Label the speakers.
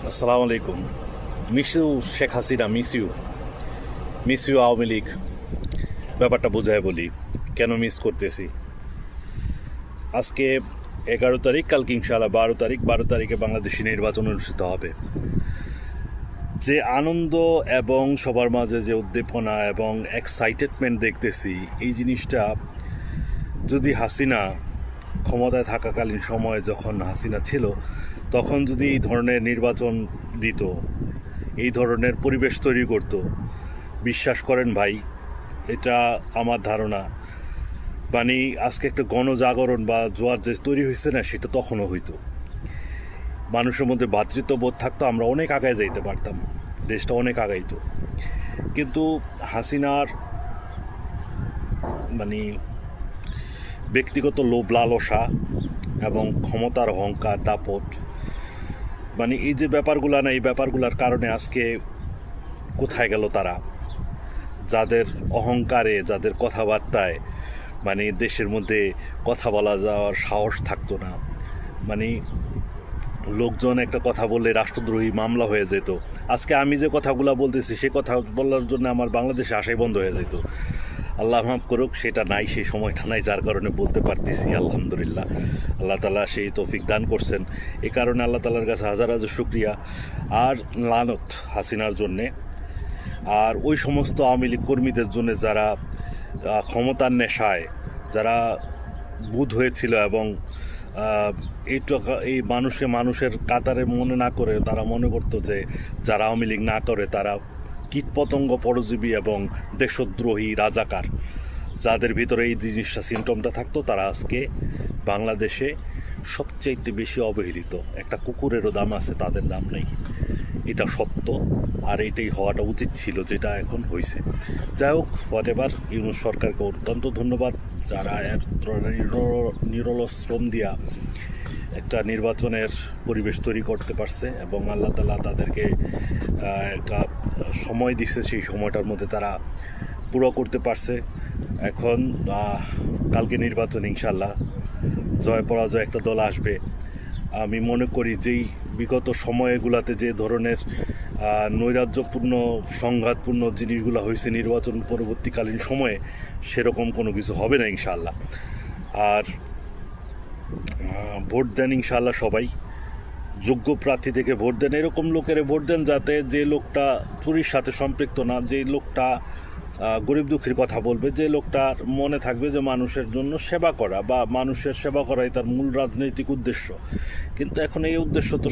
Speaker 1: আসসালামু আলাইকুম। Miss you Sheikh Hasina, miss you Awami League. ব্যাপারটা বোঝায় বলি কেন মিস করতেছি। আজকে 11 তারিখ, কালকে ইনশাআল্লাহ 12 তারিখ। 12 তারিখে বাংলাদেশি নির্বাচন অনুষ্ঠিত হবে। যে আনন্দ এবং সবার মাঝে যে উদ্দীপনা এবং এক্সাইটেডমেন্ট দেখতেছি, এই জিনিসটা যদি হাসিনা ক্ষমতায় থাকাকালীন সময়ে, যখন হাসিনা ছিল, তখন যদি এই ধরনের নির্বাচন দিত, এই ধরনের পরিবেশ তৈরি করত, বিশ্বাস করেন ভাই, এটা আমার ধারণা মানে আজকে একটা গণজাগরণ বা জোয়ার যে তৈরি হয়েছে না, সেটা তখনও হইতো। মানুষের মধ্যে ভ্রাতৃত্ববোধ থাকতো, আমরা অনেক আগায় যাইতে পারতাম, দেশটা অনেক আগাইতো। কিন্তু হাসিনার মানে ব্যক্তিগত লোভ লালসা এবং ক্ষমতার অহংকার দাপট, মানে এই যে ব্যাপারগুলো না, এই ব্যাপারগুলোর কারণে আজকে কোথায় গেল তারা? যাদের অহংকারে, যাদের কথাবার্তায় মানে দেশের মধ্যে কথা বলা যাওয়ার সাহস থাকতো না, মানে লোকজন একটা কথা বললে রাষ্ট্রদ্রোহী মামলা হয়ে যেত। আজকে আমি যে কথাগুলো বলতেছি, সে কথা বলার জন্য আমার বাংলাদেশে আসাই বন্ধ হয়ে যেত। আল্লাহ মাফ করুক, সেটা নাই, সেই সময়টা নাই, যার কারণে বলতে পারতেছি আলহামদুলিল্লাহ। আল্লাহ তালা সেই তৌফিক দান করছেন, এ কারণে আল্লাহ তালার কাছে হাজার হাজার শুক্রিয়া আর লানত হাসিনার জন্যে। আর ওই সমস্ত আওয়ামী লীগ কর্মীদের জন্য যারা ক্ষমতার নেশায়, যারা বুধ হয়েছিল এবং এই মানুষের কাতারে মনে না করে তারা মনে করতো যে যারা আওয়ামী লীগ না করে তারা কীটপতঙ্গ, পরজীবী এবং দেশদ্রোহী রাজাকার, যাদের ভিতরে এই জিনিসটা সিমটমটা থাকতো, তারা আজকে বাংলাদেশে সবচাইতে বেশি অবহেলিত। একটা কুকুরেরও দাম আছে, তাদের দাম নেই, এটা সত্য। আর এটাই হওয়াটা উচিত ছিল, যেটা এখন হয়েছে। যাই হোক, হোয়াট এভার, ইউনূস সরকারকে অত্যন্ত ধন্যবাদ, যারা এর নিরল শ্রম দিয়া একটা নির্বাচনের পরিবেশ তৈরি করতে পারছে এবং আল্লাহ তাআলা তাদেরকে একটা সময় দিচ্ছে, সেই সময়টার মধ্যে তারা পুরো করতে পারছে। এখন কালকে নির্বাচন, ইনশাল্লাহ জয় পরাজয় একটা দল আসবে। আমি মনে করি যেই বিগত সময়গুলোতে যে ধরনের নৈরাজ্যপূর্ণ, সংঘাতপূর্ণ জিনিসগুলো হয়েছে নির্বাচন পরবর্তীকালীন সময়ে, সেরকম কোনো কিছু হবে না ইনশাআল্লাহ। আর ভোট দেন ইনশাআল্লাহ, সবাই যোগ্য প্রার্থী থেকে ভোট দেন, এরকম লোকের ভোট দেন যাতে যে লোকটা চুরির সাথে সম্পৃক্ত না, যে লোকটা গরিব দুঃখীর কথা বলবে, যে লোকটার মনে থাকবে যে মানুষের জন্য সেবা করা বা মানুষের সেবা করাই তার মূল রাজনৈতিক উদ্দেশ্য। কিন্তু এখন এই উদ্দেশ্য তো